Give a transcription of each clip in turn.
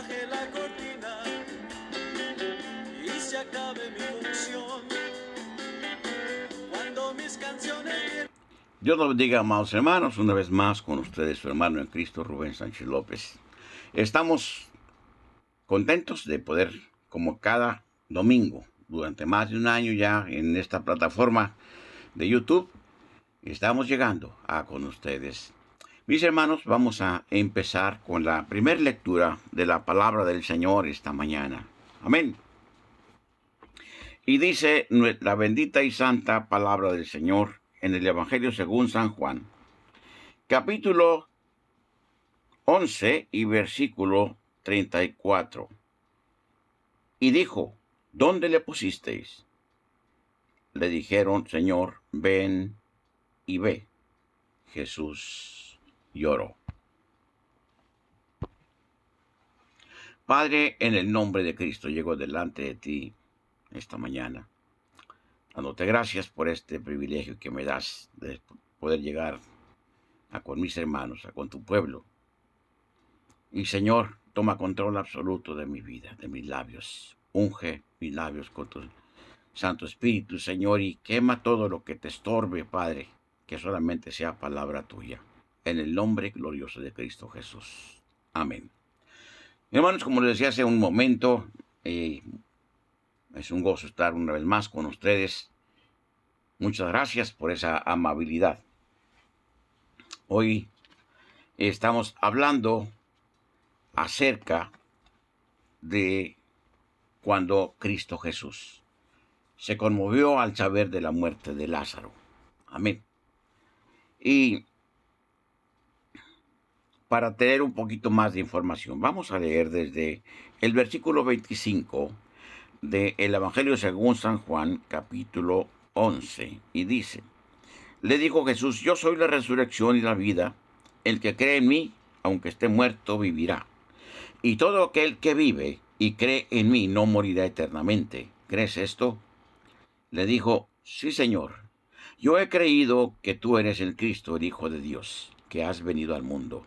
baje la cortina y se acabe mi función. Cuando mis canciones... Dios los bendiga, amados hermanos, una vez más con ustedes, su hermano en Cristo, Rubén Sánchez López. Estamos contentos de poder, como cada domingo, durante más de un año ya en esta plataforma de YouTube, estamos llegando con ustedes. Mis hermanos, vamos a empezar con la primera lectura de la palabra del Señor esta mañana. Amén. Y dice la bendita y santa palabra del Señor en el Evangelio según San Juan, capítulo 11 y versículo 34. Y dijo, ¿dónde le pusisteis? Le dijeron, Señor, ven y ve. Jesús lloró. Padre, en el nombre de Cristo, llego delante de ti esta mañana, dándote gracias por este privilegio que me das de poder llegar con mis hermanos, con tu pueblo. Y Señor, toma control absoluto de mi vida, de mis labios. Unge mis labios con tu Santo Espíritu, Señor, y quema todo lo que te estorbe, Padre, que solamente sea palabra tuya. En el nombre glorioso de Cristo Jesús. Amén. Hermanos, como les decía hace un momento, es un gozo estar una vez más con ustedes. Muchas gracias por esa amabilidad. Hoy estamos hablando acerca de cuando Cristo Jesús se conmovió al saber de la muerte de Lázaro. Amén. Y para tener un poquito más de información, vamos a leer desde el versículo 25 del Evangelio según San Juan, capítulo 11, y dice, le dijo Jesús, yo soy la resurrección y la vida, el que cree en mí, aunque esté muerto, vivirá. Y todo aquel que vive y cree en mí no morirá eternamente. ¿Crees esto? Le dijo, sí, Señor, yo he creído que tú eres el Cristo, el Hijo de Dios, que has venido al mundo.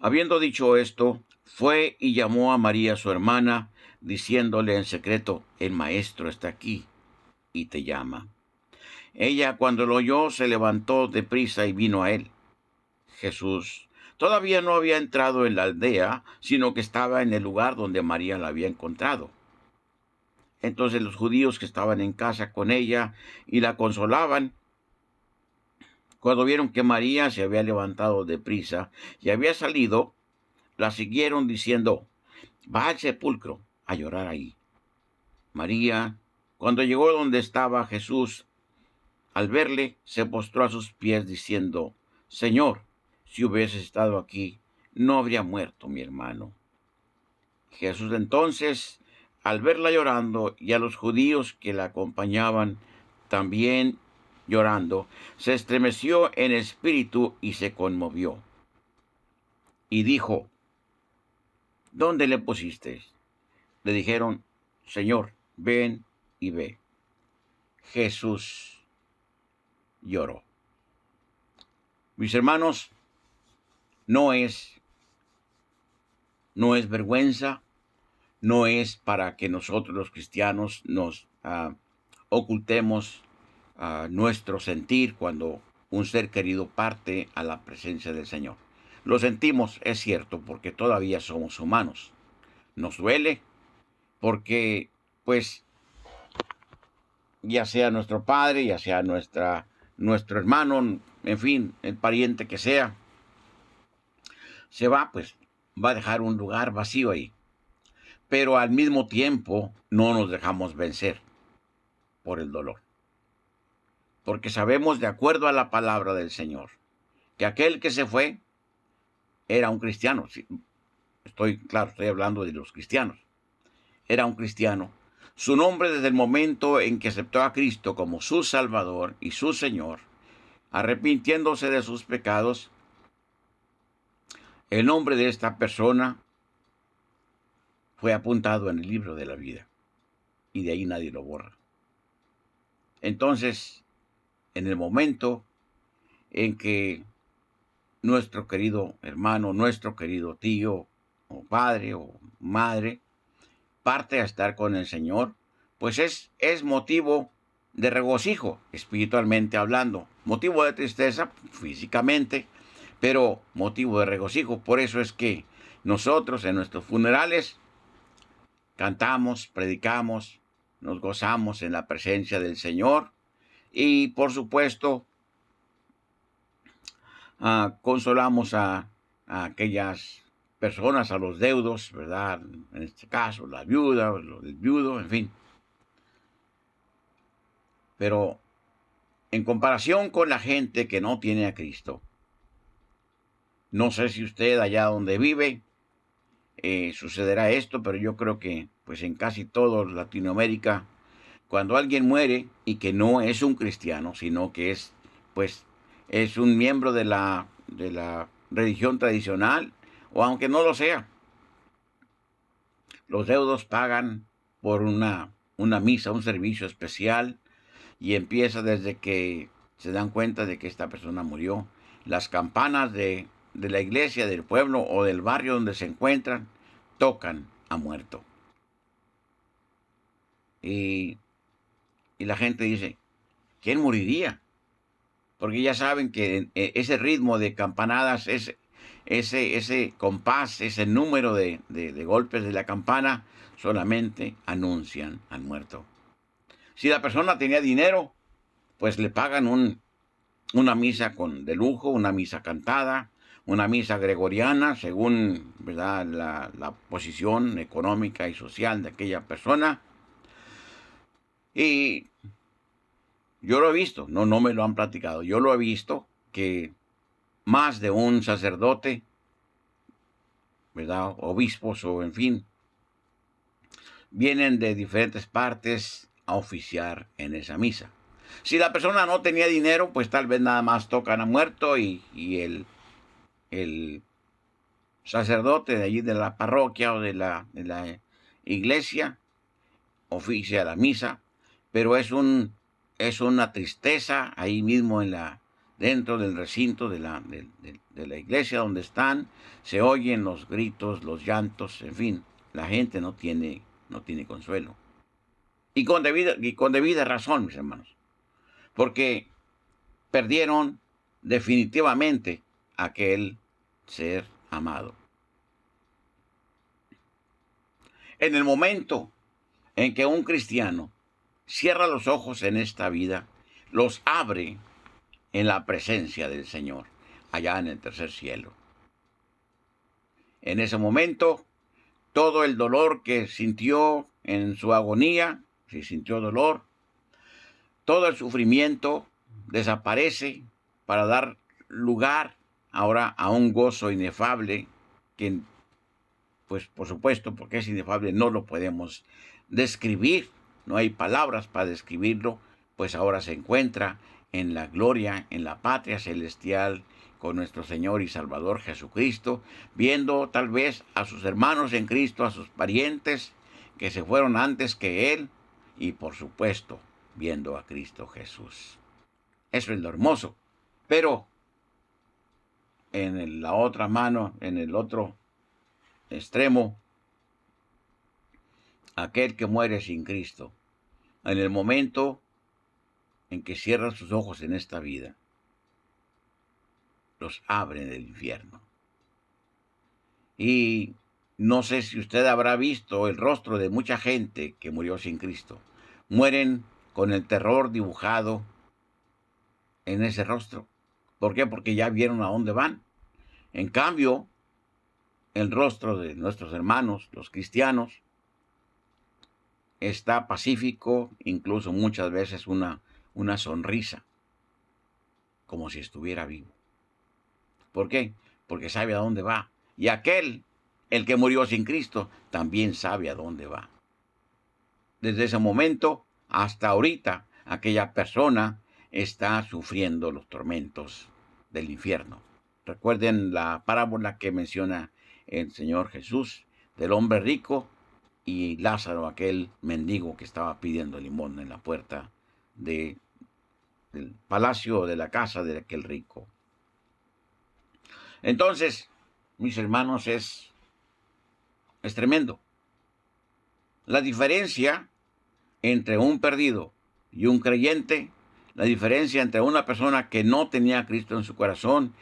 Habiendo dicho esto, fue y llamó a María su hermana, diciéndole en secreto, el Maestro está aquí y te llama. Ella, cuando lo oyó, se levantó deprisa y vino a él. Jesús todavía no había entrado en la aldea, sino que estaba en el lugar donde María la había encontrado. Entonces los judíos que estaban en casa con ella y la consolaban, cuando vieron que María se había levantado deprisa y había salido, la siguieron diciendo, va al sepulcro a llorar ahí. María, cuando llegó donde estaba Jesús, al verle, se postró a sus pies diciendo, Señor, si hubieses estado aquí, no habría muerto mi hermano. Jesús entonces, al verla llorando y a los judíos que la acompañaban también llorando, se estremeció en espíritu y se conmovió. Y dijo, ¿dónde le pusisteis? Le dijeron, Señor, ven y ve. Jesús lloró. Mis hermanos, no es vergüenza, no es para que nosotros los cristianos nos ocultemos nuestro sentir cuando un ser querido parte a la presencia del Señor. Lo sentimos, es cierto, porque todavía somos humanos. Nos duele porque, pues, ya sea nuestro padre, ya sea nuestro hermano, en fin, el pariente que sea, se va, pues, va a dejar un lugar vacío ahí. Pero al mismo tiempo no nos dejamos vencer por el dolor. Porque sabemos, de acuerdo a la palabra del Señor, que aquel que se fue era un cristiano. Sí, estoy hablando de los cristianos. Era un cristiano. Su nombre, desde el momento en que aceptó a Cristo como su Salvador y su Señor, arrepintiéndose de sus pecados, el nombre de esta persona fue apuntado en el libro de la vida. Y de ahí nadie lo borra. Entonces, en el momento en que nuestro querido hermano, nuestro querido tío, o padre o madre parte a estar con el Señor, pues es motivo de regocijo, espiritualmente hablando, motivo de tristeza físicamente, pero motivo de regocijo. Por eso es que nosotros en nuestros funerales cantamos, predicamos, nos gozamos en la presencia del Señor y por supuesto consolamos a aquellas personas, a los deudos, ¿verdad? En este caso, la viuda, el viudo, en fin. Pero en comparación con la gente que no tiene a Cristo, no sé si usted allá donde vive sucederá esto, pero yo creo que pues en casi todo Latinoamérica, cuando alguien muere y que no es un cristiano, sino que es pues es un miembro de la religión tradicional, o aunque no lo sea, los deudos pagan por una misa, un servicio especial, y empieza desde que se dan cuenta de que esta persona murió. Las campanas de la iglesia, del pueblo o del barrio donde se encuentran tocan a muerto. Y, y la gente dice, ¿quién moriría? Porque ya saben que ese ritmo de campanadas, ese compás, ese número de golpes de la campana, solamente anuncian al muerto. Si la persona tenía dinero, pues le pagan una misa de lujo, una misa cantada, una misa gregoriana, según, ¿verdad?, la posición económica y social de aquella persona. Y yo lo he visto, no me lo han platicado, yo lo he visto que más de un sacerdote, ¿verdad?, obispos o en fin, vienen de diferentes partes a oficiar en esa misa. Si la persona no tenía dinero, pues tal vez nada más tocan a muerto y el sacerdote de allí de la parroquia o de la iglesia oficia la misa, pero es una tristeza ahí mismo dentro del recinto de la iglesia donde están, se oyen los gritos, los llantos, en fin, la gente no tiene consuelo. Y con debida razón, mis hermanos, porque perdieron definitivamente aquel ser amado. En el momento en que un cristiano cierra los ojos en esta vida, los abre en la presencia del Señor, allá en el tercer cielo. En ese momento, todo el dolor que sintió en su agonía, si sintió dolor, todo el sufrimiento desaparece para dar lugar ahora a un gozo inefable que, pues por supuesto, porque es inefable, no lo podemos describir, no hay palabras para describirlo, pues ahora se encuentra en la gloria, en la patria celestial, con nuestro Señor y Salvador Jesucristo, viendo tal vez a sus hermanos en Cristo, a sus parientes que se fueron antes que Él, y por supuesto, viendo a Cristo Jesús. Eso es lo hermoso. Pero en la otra mano, en el otro extremo, aquel que muere sin Cristo, en el momento en que cierra sus ojos en esta vida, los abre del infierno. Y no sé si usted habrá visto el rostro de mucha gente que murió sin Cristo. Mueren con el terror dibujado en ese rostro. ¿Por qué? Porque ya vieron a dónde van. En cambio, el rostro de nuestros hermanos, los cristianos, está pacífico, incluso muchas veces una sonrisa, como si estuviera vivo. ¿Por qué? Porque sabe a dónde va. Y aquel, el que murió sin Cristo, también sabe a dónde va. Desde ese momento hasta ahorita, aquella persona está sufriendo los tormentos del infierno. Recuerden la parábola que menciona el Señor Jesús del hombre rico y Lázaro, aquel mendigo que estaba pidiendo limón en la puerta del palacio o de la casa de aquel rico. Entonces, mis hermanos, es Es tremendo. La diferencia entre un perdido y un creyente, la diferencia entre una persona que no tenía a Cristo en su corazón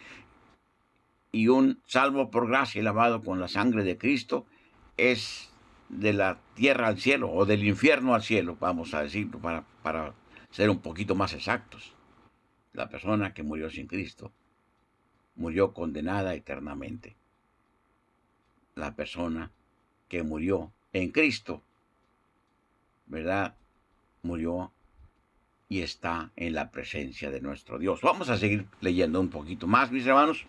y un salvo por gracia y lavado con la sangre de Cristo, es de la tierra al cielo, o del infierno al cielo, vamos a decirlo, para ser un poquito más exactos. La persona que murió sin Cristo murió condenada eternamente. La persona que murió en Cristo, ¿verdad? Murió y está en la presencia de nuestro Dios. Vamos a seguir leyendo un poquito más, mis hermanos.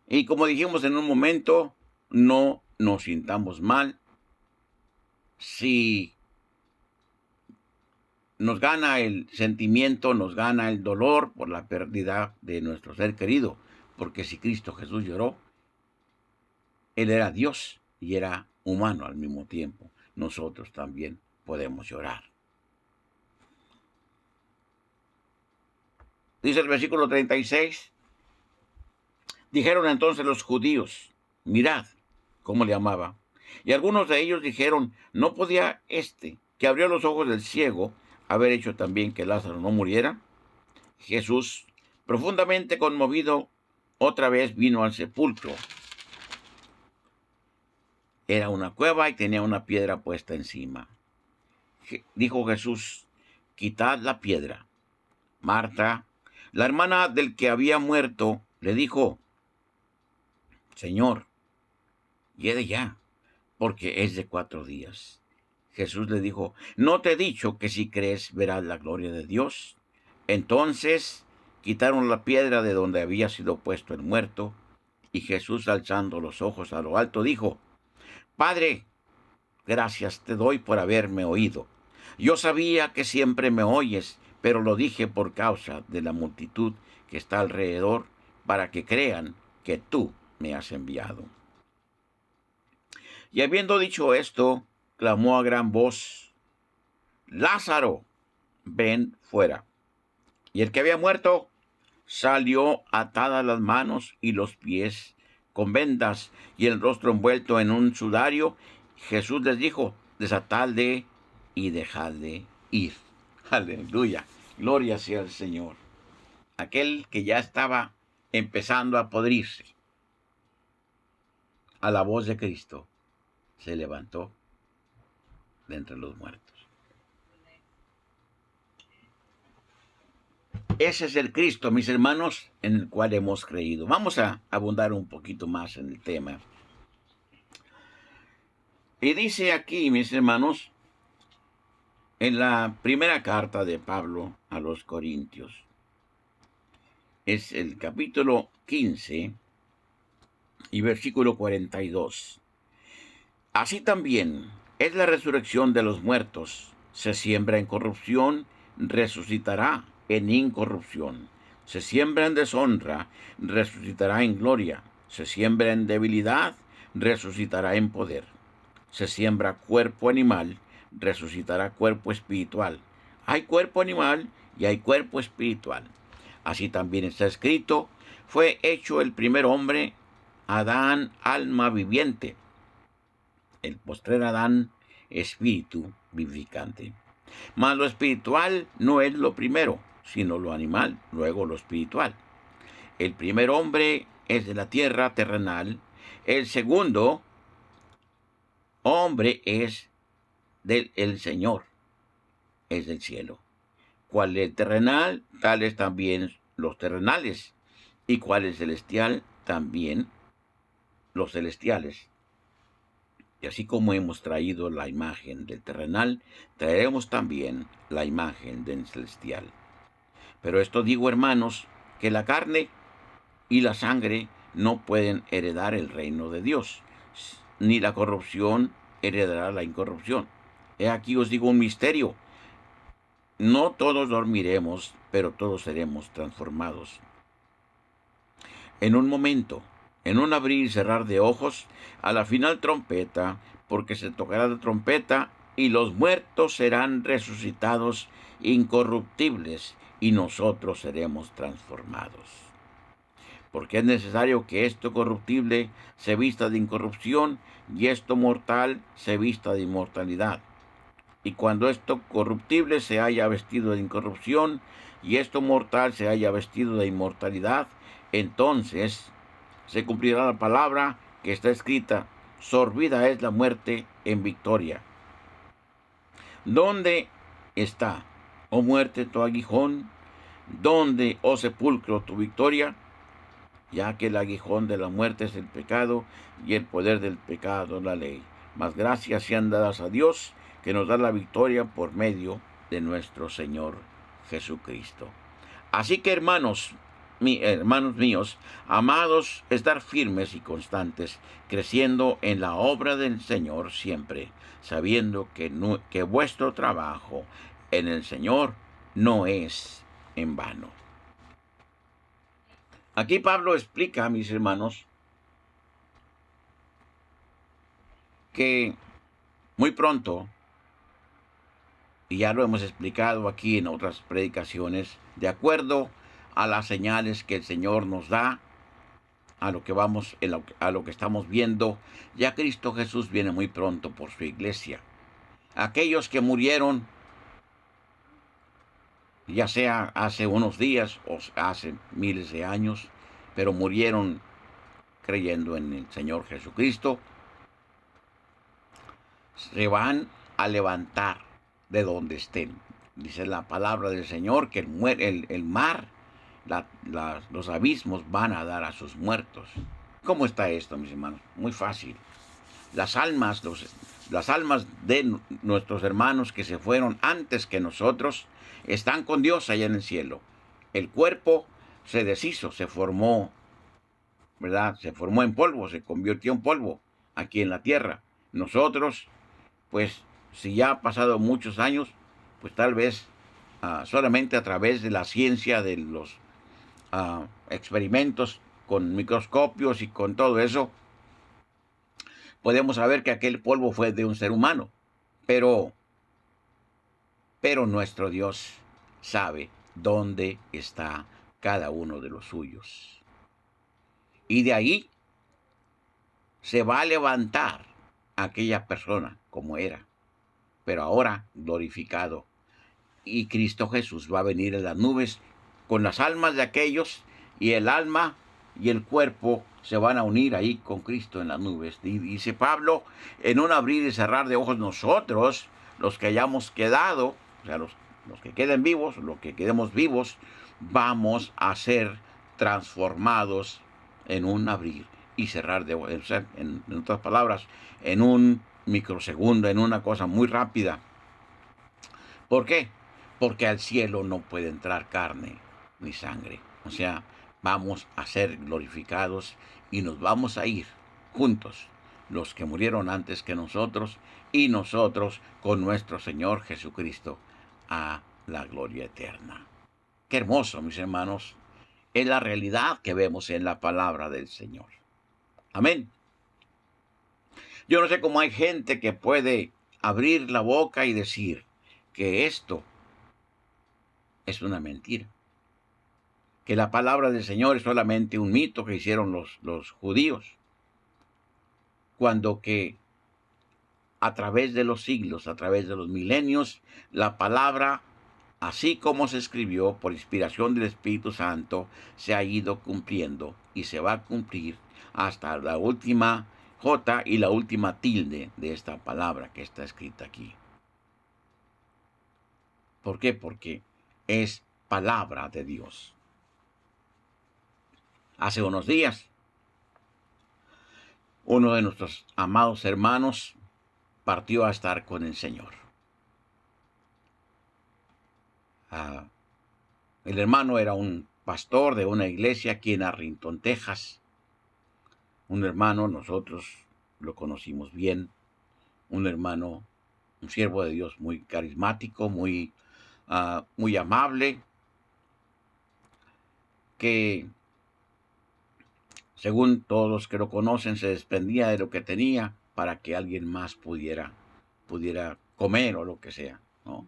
Y como dijimos en un momento, no nos sintamos mal si nos gana el sentimiento, nos gana el dolor por la pérdida de nuestro ser querido. Porque si Cristo Jesús lloró, Él era Dios y era humano al mismo tiempo. Nosotros también podemos llorar. Dice el versículo 36. Dijeron entonces los judíos, mirad cómo le amaba. Y algunos de ellos dijeron, ¿no podía este, que abrió los ojos del ciego, haber hecho también que Lázaro no muriera? Jesús, profundamente conmovido, otra vez vino al sepulcro. Era una cueva y tenía una piedra puesta encima. Dijo Jesús, quitad la piedra. Marta, la hermana del que había muerto, le dijo, Señor, hiede ya, porque es de 4 días. Jesús le dijo, ¿no te he dicho que si crees verás la gloria de Dios? Entonces quitaron la piedra de donde había sido puesto el muerto, y Jesús, alzando los ojos a lo alto, dijo, Padre, gracias te doy por haberme oído. Yo sabía que siempre me oyes, pero lo dije por causa de la multitud que está alrededor, para que crean que tú me has enviado. Y habiendo dicho esto, clamó a gran voz, Lázaro, ven fuera. Y el que había muerto salió atadas las manos y los pies con vendas y el rostro envuelto en un sudario. Jesús les dijo, desatadle y dejadle ir. Aleluya, gloria sea al Señor. Aquel que ya estaba empezando a podrirse, a la voz de Cristo, se levantó de entre los muertos. Ese es el Cristo, mis hermanos, en el cual hemos creído. Vamos a abundar un poquito más en el tema. Y dice aquí, mis hermanos, en la primera carta de Pablo a los Corintios, es el capítulo 15 y versículo 42. Así también es la resurrección de los muertos. Se siembra en corrupción, resucitará en incorrupción. Se siembra en deshonra, resucitará en gloria. Se siembra en debilidad, resucitará en poder. Se siembra cuerpo animal, resucitará cuerpo espiritual. Hay cuerpo animal y hay cuerpo espiritual. Así también está escrito, fue hecho el primer hombre, Adán, alma viviente. El postrer Adán, espíritu vivificante. Mas lo espiritual no es lo primero, sino lo animal, luego lo espiritual. El primer hombre es de la tierra terrenal, el segundo hombre es del el Señor, es del cielo. Cuál es terrenal, tales también los terrenales, y cuál es celestial, también los celestiales. Y así como hemos traído la imagen del terrenal, traeremos también la imagen del celestial. Pero esto digo, hermanos, que la carne y la sangre no pueden heredar el reino de Dios, ni la corrupción heredará la incorrupción. He aquí os digo un misterio. No todos dormiremos, pero todos seremos transformados. En un momento, en un abrir y cerrar de ojos, a la final trompeta, porque se tocará la trompeta, y los muertos serán resucitados incorruptibles, y nosotros seremos transformados. porque es necesario que esto corruptible se vista de incorrupción y esto mortal se vista de inmortalidad. Y cuando esto corruptible se haya vestido de incorrupción y esto mortal se haya vestido de inmortalidad, entonces se cumplirá la palabra que está escrita: sorbida es la muerte en victoria. ¿Dónde está, oh muerte, tu aguijón? ¿Dónde, oh sepulcro, tu victoria? Ya que el aguijón de la muerte es el pecado, y el poder del pecado la ley. Mas gracias sean dadas a Dios, que nos da la victoria por medio de nuestro Señor Jesucristo. Así que, hermanos míos, amados, estar firmes y constantes, creciendo en la obra del Señor siempre, sabiendo que vuestro trabajo en el Señor no es en vano. Aquí Pablo explica, mis hermanos, que muy pronto, y ya lo hemos explicado aquí en otras predicaciones, de acuerdo a las señales que el Señor nos da, a lo que estamos viendo, ya Cristo Jesús viene muy pronto por su iglesia. Aquellos que murieron, ya sea hace unos días o hace miles de años, pero murieron creyendo en el Señor Jesucristo, se van a levantar de donde estén. Dice la palabra del Señor que el mar, los abismos van a dar a sus muertos. ¿Cómo está esto, mis hermanos? Muy fácil. Las almas de nuestros hermanos que se fueron antes que nosotros están con Dios allá en el cielo. El cuerpo se deshizo, se formó, ¿verdad? Se formó en polvo, se convirtió en polvo aquí en la tierra. Nosotros, pues, si ya ha pasado muchos años, pues tal vez solamente a través de la ciencia, de los experimentos con microscopios y con todo eso, podemos saber que aquel polvo fue de un ser humano. Pero nuestro Dios sabe dónde está cada uno de los suyos. Y de ahí se va a levantar aquella persona como era, pero ahora glorificado. Y Cristo Jesús va a venir en las nubes con las almas de aquellos, y el alma y el cuerpo se van a unir ahí con Cristo en las nubes. Y dice Pablo, en un abrir y cerrar de ojos, nosotros, los que hayamos quedado, o sea, los que queden vivos, los que quedemos vivos, vamos a ser transformados en un abrir y cerrar de ojos. O sea, en otras palabras, en un microsegundo, en una cosa muy rápida. ¿Por qué? Porque al cielo no puede entrar carne ni sangre. O sea, vamos a ser glorificados y nos vamos a ir juntos, los que murieron antes que nosotros y nosotros con nuestro Señor Jesucristo, a la gloria eterna. Qué hermoso, mis hermanos, es la realidad que vemos en la palabra del Señor. Amén. Yo no sé cómo hay gente que puede abrir la boca y decir que esto es una mentira, que la palabra del Señor es solamente un mito que hicieron los judíos, cuando que a través de los siglos, a través de los milenios, la palabra, así como se escribió por inspiración del Espíritu Santo, se ha ido cumpliendo y se va a cumplir hasta la última J y la última tilde de esta palabra que está escrita aquí. ¿Por qué? Porque es palabra de Dios. Hace unos días, uno de nuestros amados hermanos partió a estar con el Señor. El hermano era un pastor de una iglesia aquí en Arlington, Texas. Un hermano, nosotros lo conocimos bien. Un hermano, un siervo de Dios muy carismático, muy amable, que según todos los que lo conocen, se despendía de lo que tenía para que alguien más pudiera comer o lo que sea, ¿no?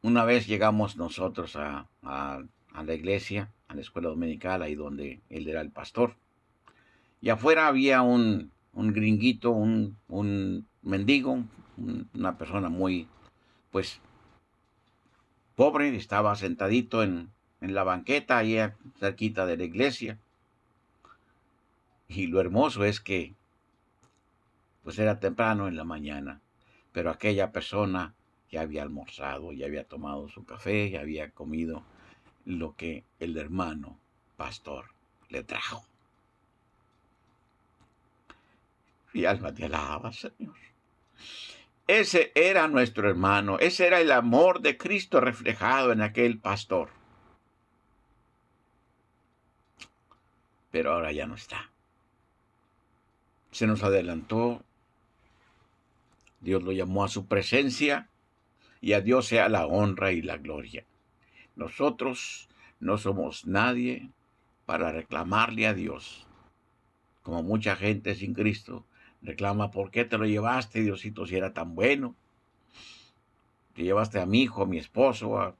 una vez llegamos nosotros a la iglesia, a la escuela dominical, ahí donde él era el pastor. Y afuera había un gringuito, un mendigo, una persona muy, pues, pobre, estaba sentadito en la banqueta, ahí cerquita de la iglesia. Y lo hermoso es que, pues, era temprano en la mañana, pero aquella persona ya había almorzado, ya había tomado su café, ya había comido lo que el hermano pastor le trajo. Y alma te alaba, Señor. Ese era nuestro hermano, ese era el amor de Cristo reflejado en aquel pastor. Pero ahora ya no está. Se nos adelantó, Dios lo llamó a su presencia y a Dios sea la honra y la gloria. Nosotros no somos nadie para reclamarle a Dios. Como mucha gente sin Cristo reclama, ¿por qué te lo llevaste, Diosito, si era tan bueno? Te llevaste a mi hijo, a mi esposo,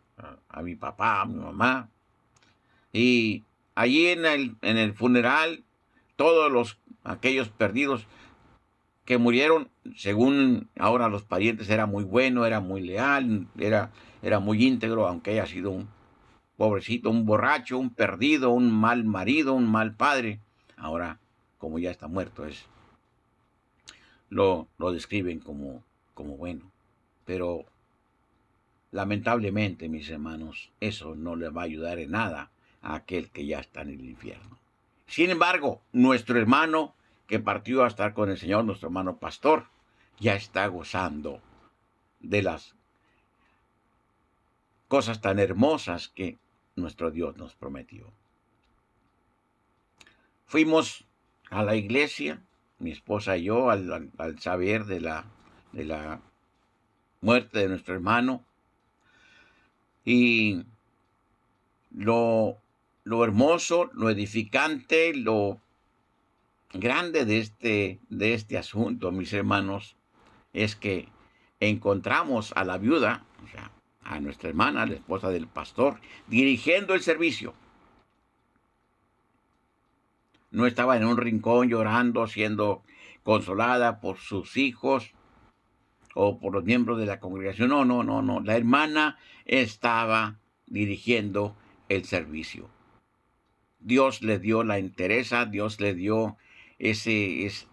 a mi papá, a mi mamá. Y allí en el funeral, todos aquellos perdidos que murieron, según ahora los parientes, era muy bueno, era muy leal, era muy íntegro, aunque haya sido un pobrecito, un borracho, un perdido, un mal marido, un mal padre. Ahora, como ya está muerto, lo describen como bueno. Pero lamentablemente, mis hermanos, eso no le va a ayudar en nada a aquel que ya está en el infierno. Sin embargo, nuestro hermano que partió a estar con el Señor, nuestro hermano pastor, ya está gozando de las cosas tan hermosas que nuestro Dios nos prometió. Fuimos a la iglesia, mi esposa y yo, al saber de la muerte de nuestro hermano, y lo hermoso, lo edificante, lo grande de este asunto, mis hermanos, es que encontramos a la viuda, o sea, a nuestra hermana, la esposa del pastor, dirigiendo el servicio. No estaba en un rincón llorando, siendo consolada por sus hijos o por los miembros de la congregación. No, no, no, no. La hermana estaba dirigiendo el servicio. Dios le dio la entereza, Dios le dio ese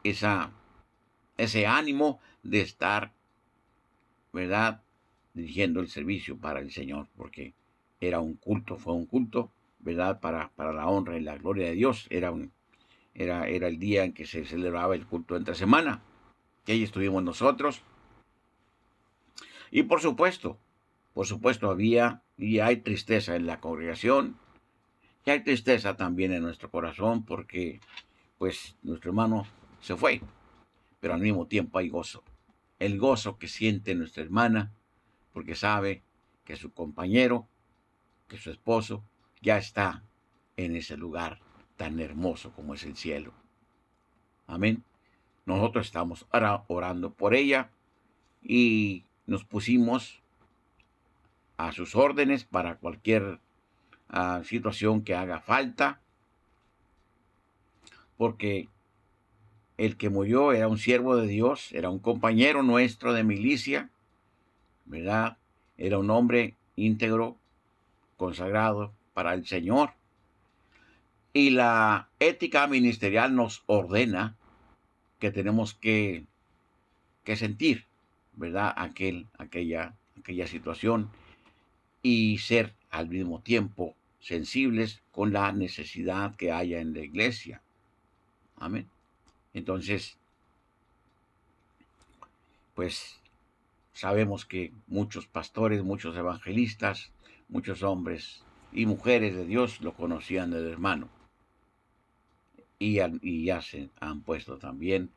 ánimo de estar, ¿verdad?, dirigiendo el servicio para el Señor, porque era un culto, fue un culto, ¿verdad?, para la honra y la gloria de Dios. Era el día en que se celebraba el culto entre semana, que ahí estuvimos nosotros. Y por supuesto, había y hay tristeza en la congregación, y hay tristeza también en nuestro corazón, porque pues nuestro hermano se fue, pero al mismo tiempo hay gozo. El gozo que siente nuestra hermana, porque sabe que su compañero, que su esposo, ya está en ese lugar tan hermoso como es el cielo. Amén. Nosotros estamos ahora orando por ella y nos pusimos a sus órdenes para cualquier situación que haga falta, porque el que murió era un siervo de Dios, era un compañero nuestro de milicia, ¿verdad? Era un hombre íntegro, consagrado para el Señor. Y la ética ministerial nos ordena que tenemos que sentir, ¿verdad?, aquella situación y ser al mismo tiempo sensibles con la necesidad que haya en la iglesia. Amén. Entonces, pues sabemos que muchos pastores, muchos evangelistas, muchos hombres y mujeres de Dios lo conocían del hermano. Y ya se han puesto también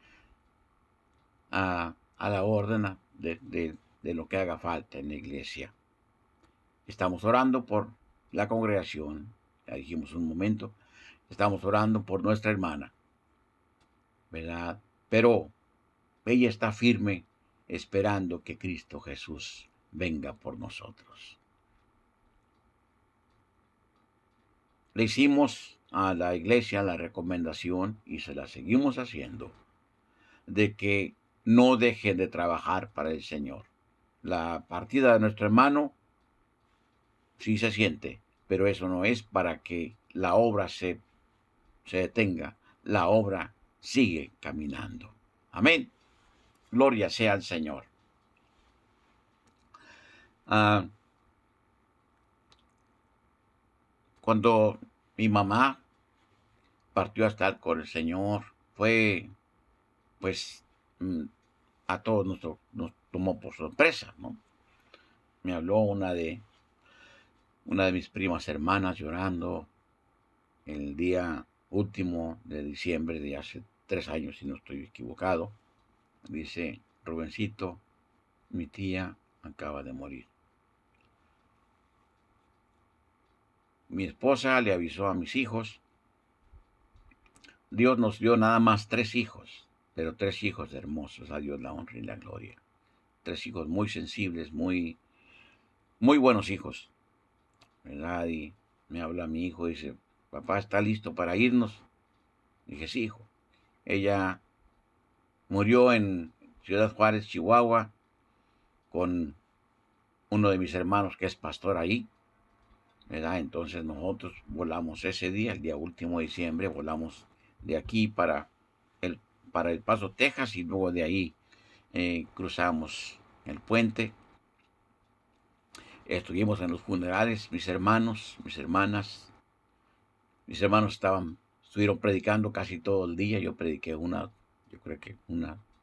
a la orden de lo que haga falta en la iglesia. Estamos orando por la congregación, ya dijimos un momento, estamos orando por nuestra hermana, ¿verdad? Pero ella está firme esperando que Cristo Jesús venga por nosotros. Le hicimos a la iglesia la recomendación, y se la seguimos haciendo, de que no dejen de trabajar para el Señor. La partida de nuestro hermano sí se siente, pero eso no es para que la obra se detenga. La obra sigue caminando. Amén. Gloria sea al Señor. Cuando mi mamá partió a estar con el Señor, fue, pues, a todos nos tomó por sorpresa, ¿no? Me habló una de mis primas hermanas llorando el día último de diciembre de hace 3 años, si no estoy equivocado. Dice: Rubencito, mi tía acaba de morir. Mi esposa le avisó a mis hijos. Dios nos dio nada más 3 hijos, pero 3 hijos hermosos. A Dios la honra y la gloria. 3 hijos muy sensibles, muy buenos hijos, ¿verdad? Y me habla mi hijo y dice: papá, ¿está listo para irnos? Dije: sí, hijo. Ella murió en Ciudad Juárez, Chihuahua, con uno de mis hermanos que es pastor ahí, ¿verdad? Entonces nosotros volamos ese día, el día último de diciembre, volamos de aquí para el Paso, Texas, y luego de ahí cruzamos el puente. Estuvimos en los funerales, mis hermanos, mis hermanas. Mis hermanos estuvieron predicando casi todo el día. Yo prediqué yo creo que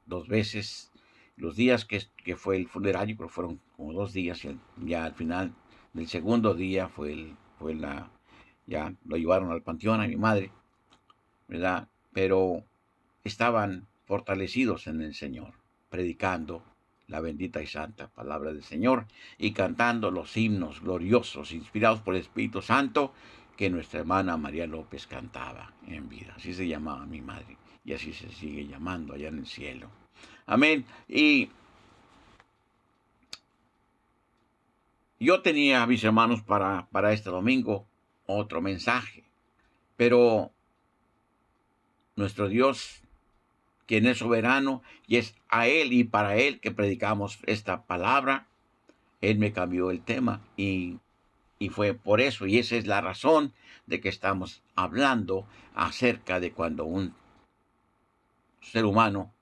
2 veces. Los días que fue el funeral, yo creo que fueron como 2 días. Y ya al final del segundo día ya lo llevaron al panteón a mi madre, ¿verdad? Pero estaban fortalecidos en el Señor, predicando la bendita y santa palabra del Señor y cantando los himnos gloriosos, inspirados por el Espíritu Santo, que nuestra hermana María López cantaba en vida. Así se llamaba mi madre, y así se sigue llamando allá en el cielo. Amén. Y yo tenía a mis hermanos para este domingo otro mensaje, pero nuestro Dios, quien es soberano, y es a Él y para Él que predicamos esta palabra, Él me cambió el tema, y fue por eso, y esa es la razón de que estamos hablando acerca de cuando un ser humano,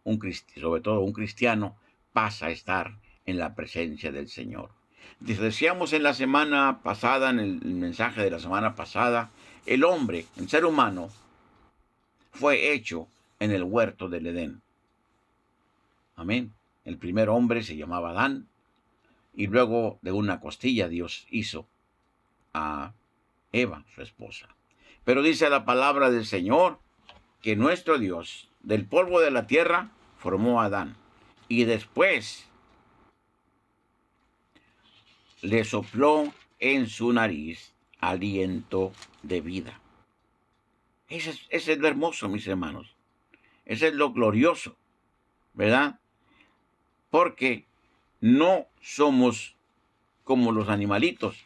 sobre todo un cristiano, pasa a estar en la presencia del Señor. Decíamos en la semana pasada, en el mensaje de la semana pasada, el hombre, el ser humano, fue hecho en el huerto del Edén. Amén. El primer hombre se llamaba Adán, y luego de una costilla Dios hizo a Eva, su esposa. Pero dice la palabra del Señor que nuestro Dios, del polvo de la tierra, formó a Adán, y después le sopló en su nariz aliento de vida. Ese es lo hermoso, mis hermanos. Ese es lo glorioso, ¿verdad? Porque no somos como los animalitos.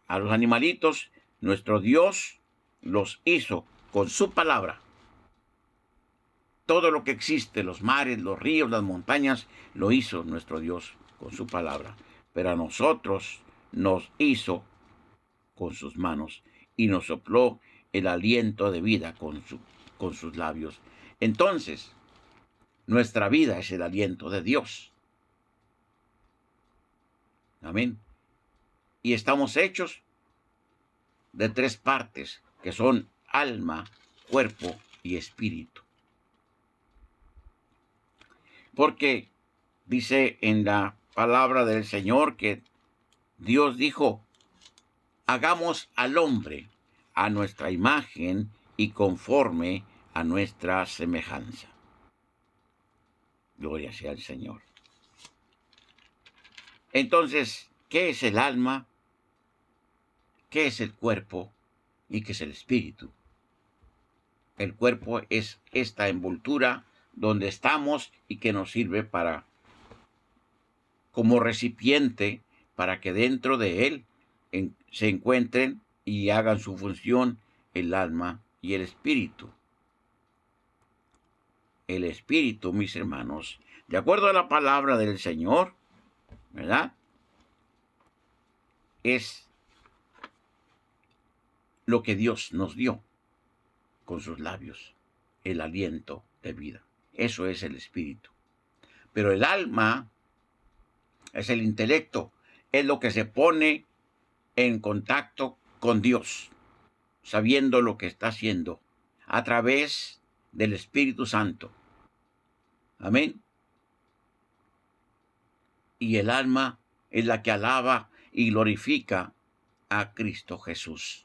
A los animalitos, nuestro Dios los hizo con su palabra. Todo lo que existe, los mares, los ríos, las montañas, lo hizo nuestro Dios con su palabra. Pero a nosotros nos hizo con sus manos y nos sopló el aliento de vida con sus labios. Entonces, nuestra vida es el aliento de Dios. Amén. Y estamos hechos de 3 partes, que son alma, cuerpo y espíritu. Porque dice en la palabra del Señor que Dios dijo: hagamos al hombre a nuestra imagen y conforme a nuestra semejanza. Gloria sea al Señor. Entonces, ¿qué es el alma? ¿Qué es el cuerpo? ¿Y qué es el espíritu? El cuerpo es esta envoltura donde estamos y que nos sirve como recipiente para que dentro de él se encuentren y hagan su función el alma y el espíritu. El espíritu, mis hermanos, de acuerdo a la palabra del Señor, ¿verdad? Es lo que Dios nos dio con sus labios, el aliento de vida. Eso es el espíritu. Pero el alma es el intelecto, es lo que se pone en contacto con Dios, sabiendo lo que está haciendo a través del Espíritu Santo. Amén. Y el alma es la que alaba y glorifica a Cristo Jesús.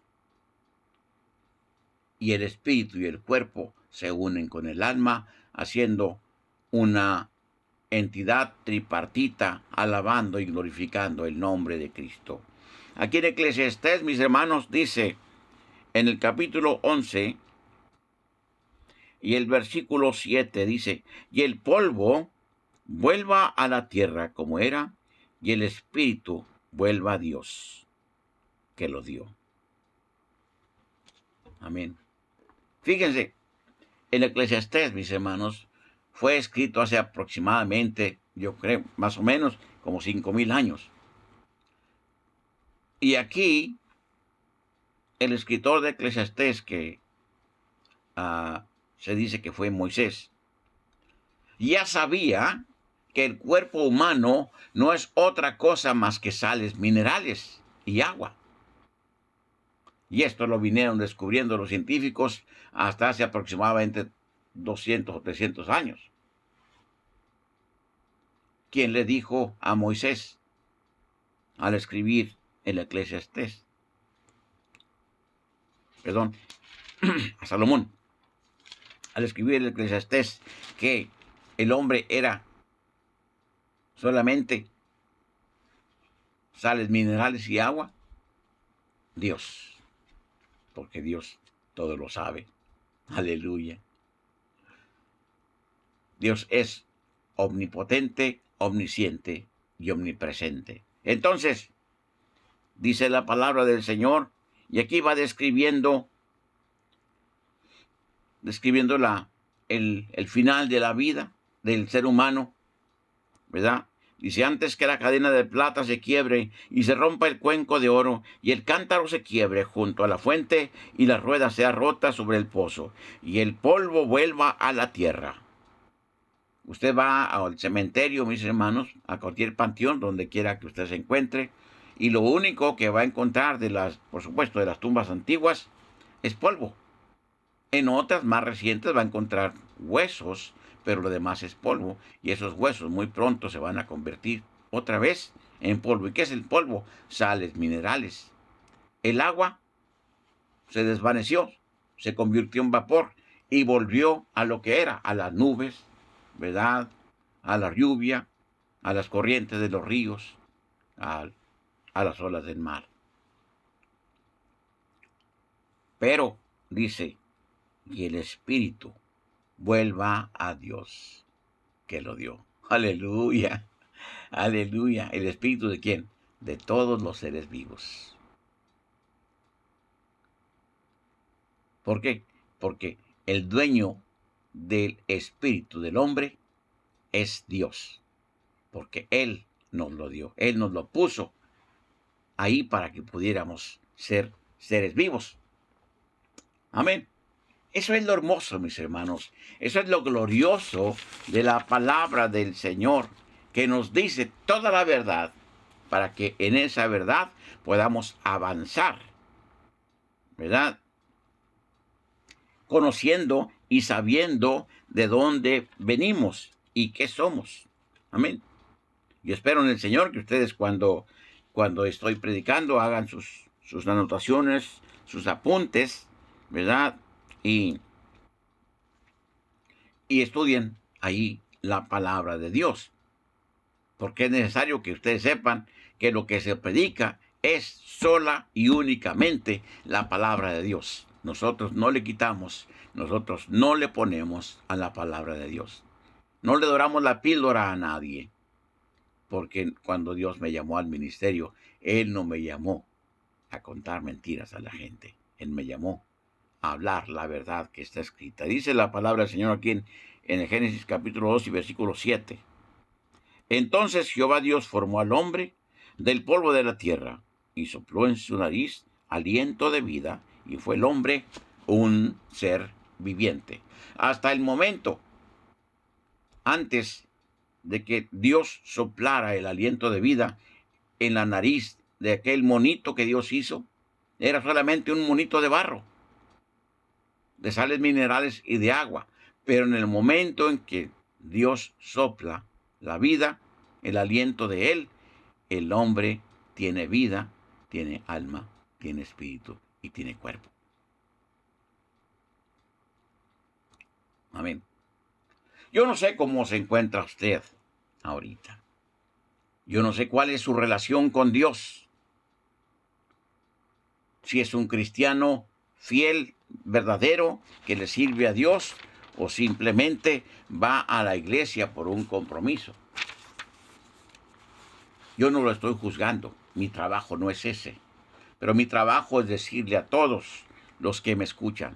Y el espíritu y el cuerpo se unen con el alma, haciendo una entidad tripartita, alabando y glorificando el nombre de Cristo. Aquí en Eclesiastés, mis hermanos, dice en el capítulo 11 y el versículo 7, dice: y el polvo vuelva a la tierra como era, y el espíritu vuelva a Dios, que lo dio. Amén. Fíjense, el Eclesiastés, mis hermanos, fue escrito hace aproximadamente, yo creo, más o menos, como 5,000 años. Y aquí, el escritor de Eclesiastés, que se dice que fue Moisés, ya sabía que el cuerpo humano no es otra cosa más que sales minerales y agua. Y esto lo vinieron descubriendo los científicos hasta hace aproximadamente 200 o 300 años. ¿Quién le dijo a Moisés al escribir el Eclesiastés? Perdón, a Salomón, al escribir el Eclesiastés, que el hombre era solamente sales minerales y agua? Dios, porque Dios todo lo sabe. Aleluya. Dios es omnipotente, omnisciente y omnipresente. Entonces, dice la palabra del Señor, y aquí va describiendo el final de la vida del ser humano, ¿verdad? Dice: antes que la cadena de plata se quiebre y se rompa el cuenco de oro y el cántaro se quiebre junto a la fuente y la rueda sea rota sobre el pozo y el polvo vuelva a la tierra. Usted va al cementerio, mis hermanos, a cualquier panteón, donde quiera que usted se encuentre, y lo único que va a encontrar por supuesto, de las tumbas antiguas, es polvo. En otras más recientes va a encontrar huesos, pero lo demás es polvo, y esos huesos muy pronto se van a convertir otra vez en polvo. ¿Y qué es el polvo? Sales minerales. El agua se desvaneció, se convirtió en vapor y volvió a lo que era, a las nubes, ¿verdad? A la lluvia, a las corrientes de los ríos, a las olas del mar. Pero, dice, y el espíritu vuelva a Dios, que lo dio. Aleluya, aleluya. ¿El espíritu de quién? De todos los seres vivos. ¿Por qué? Porque el dueño del espíritu del hombre es Dios, porque Él nos lo dio, Él nos lo puso ahí para que pudiéramos ser seres vivos. Amén. Eso es lo hermoso, mis hermanos. Eso es lo glorioso de la palabra del Señor, que nos dice toda la verdad para que en esa verdad podamos avanzar, ¿verdad? Conociendo y sabiendo de dónde venimos y qué somos. Amén. Yo espero en el Señor que ustedes cuando estoy predicando hagan sus anotaciones, sus apuntes, ¿verdad? Y estudien ahí la palabra de Dios. Porque es necesario que ustedes sepan que lo que se predica es sola y únicamente la palabra de Dios. Nosotros no le quitamos, nosotros no le ponemos a la palabra de Dios. No le doramos la píldora a nadie. Porque cuando Dios me llamó al ministerio, Él no me llamó a contar mentiras a la gente. Él me llamó a hablar la verdad que está escrita. Dice la palabra del Señor aquí en el Génesis capítulo 2 y versículo 7. Entonces Jehová Dios formó al hombre del polvo de la tierra y sopló en su nariz aliento de vida, y fue el hombre un ser viviente. Hasta el momento, antes de que Dios soplara el aliento de vida en la nariz de aquel monito que Dios hizo, era solamente un monito de barro, de sales minerales y de agua. Pero en el momento en que Dios sopla la vida, el aliento de él, el hombre tiene vida, tiene alma, tiene espíritu y tiene cuerpo. Amén. Yo no sé cómo se encuentra usted ahorita. Yo no sé cuál es su relación con Dios. Si es un cristiano fiel, verdadero, que le sirve a Dios, o simplemente va a la iglesia por un compromiso. Yo no lo estoy juzgando. Mi trabajo no es ese. Pero mi trabajo es decirle a todos los que me escuchan: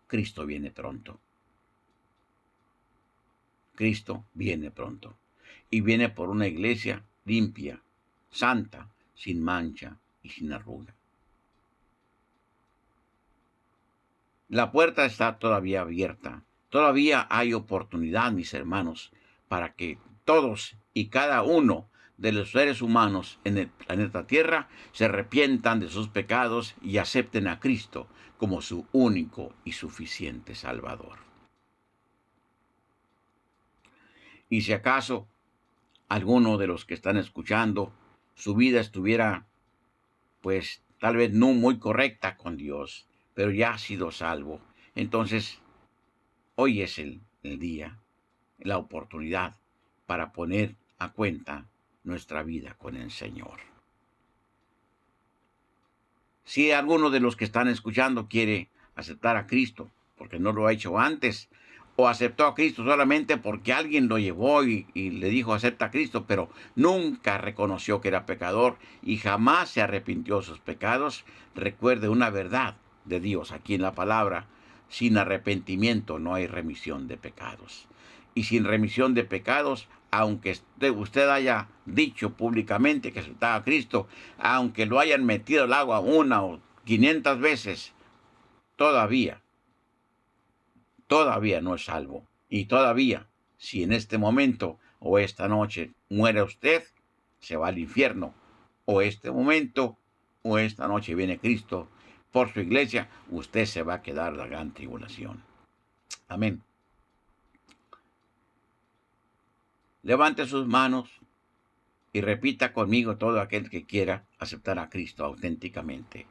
Cristo viene pronto. Cristo viene pronto. Y viene por una iglesia limpia, santa, sin mancha y sin arruga. La puerta está todavía abierta. Todavía hay oportunidad, mis hermanos, para que todos y cada uno de los seres humanos en el planeta Tierra se arrepientan de sus pecados y acepten a Cristo como su único y suficiente Salvador. Y si acaso alguno de los que están escuchando, su vida estuviera, pues, tal vez no muy correcta con Dios, pero ya ha sido salvo, entonces hoy es el día, la oportunidad para poner a cuenta nuestra vida con el Señor. Si alguno de los que están escuchando quiere aceptar a Cristo, porque no lo ha hecho antes, o aceptó a Cristo solamente porque alguien lo llevó y le dijo acepta a Cristo, pero nunca reconoció que era pecador y jamás se arrepintió de sus pecados, recuerde una verdad de Dios aquí en la palabra: sin arrepentimiento no hay remisión de pecados. Y sin remisión de pecados, aunque usted haya dicho públicamente que aceptaba a Cristo, aunque lo hayan metido al agua 1 o 500 veces, todavía no es salvo. Y todavía, si en este momento o esta noche muere usted, se va al infierno. O este momento o esta noche viene Cristo por su iglesia, usted se va a quedar en la gran tribulación. Amén. Levante sus manos y repita conmigo todo aquel que quiera aceptar a Cristo auténticamente.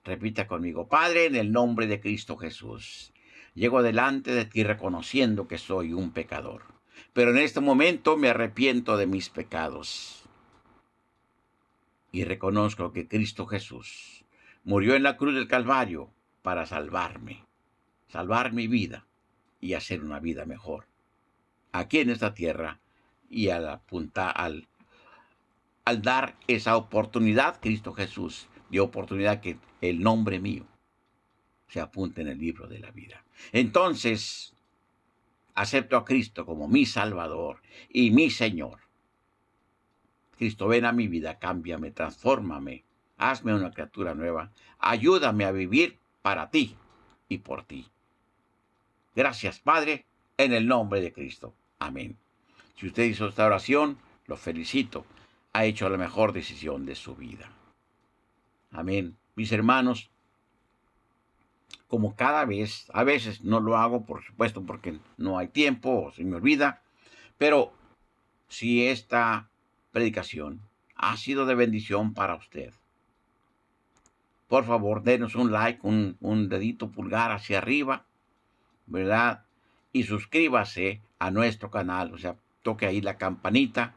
Repita conmigo: Padre, en el nombre de Cristo Jesús, llego delante de ti reconociendo que soy un pecador, pero en este momento me arrepiento de mis pecados y reconozco que Cristo Jesús murió en la cruz del Calvario para salvar mi vida y hacer una vida mejor aquí en esta tierra. Y al dar esa oportunidad, Cristo Jesús dio oportunidad que el nombre mío se apunte en el libro de la vida. Entonces, acepto a Cristo como mi Salvador y mi Señor. Cristo, ven a mi vida, cámbiame, transfórmame, hazme una criatura nueva, ayúdame a vivir para ti y por ti. Gracias, Padre, en el nombre de Cristo. Amén. Si usted hizo esta oración, lo felicito. Ha hecho la mejor decisión de su vida. Amén. Mis hermanos, como cada vez, a veces no lo hago, por supuesto, porque no hay tiempo o se me olvida, pero si esta predicación ha sido de bendición para usted, por favor, denos un like, un dedito pulgar hacia arriba, ¿verdad? Y suscríbase a nuestro canal, o sea, toque ahí la campanita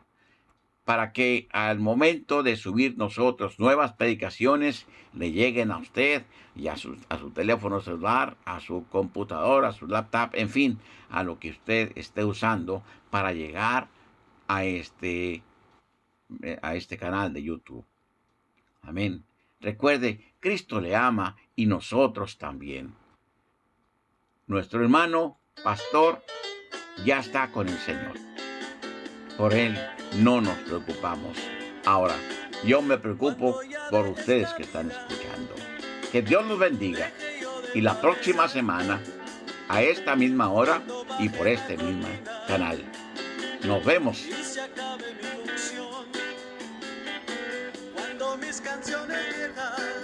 para que al momento de subir nosotros nuevas predicaciones le lleguen a usted y a su teléfono celular, a su computadora, a su laptop, en fin, a lo que usted esté usando para llegar a este canal de YouTube. Amén. Recuerde, Cristo le ama y nosotros también. Nuestro hermano, pastor, ya está con el Señor. Por él no nos preocupamos. Ahora, yo me preocupo por ustedes que están escuchando. Que Dios los bendiga. Y la próxima semana, a esta misma hora y por este mismo canal, nos vemos. Y se acabe mi función. Cuando mis canciones viejas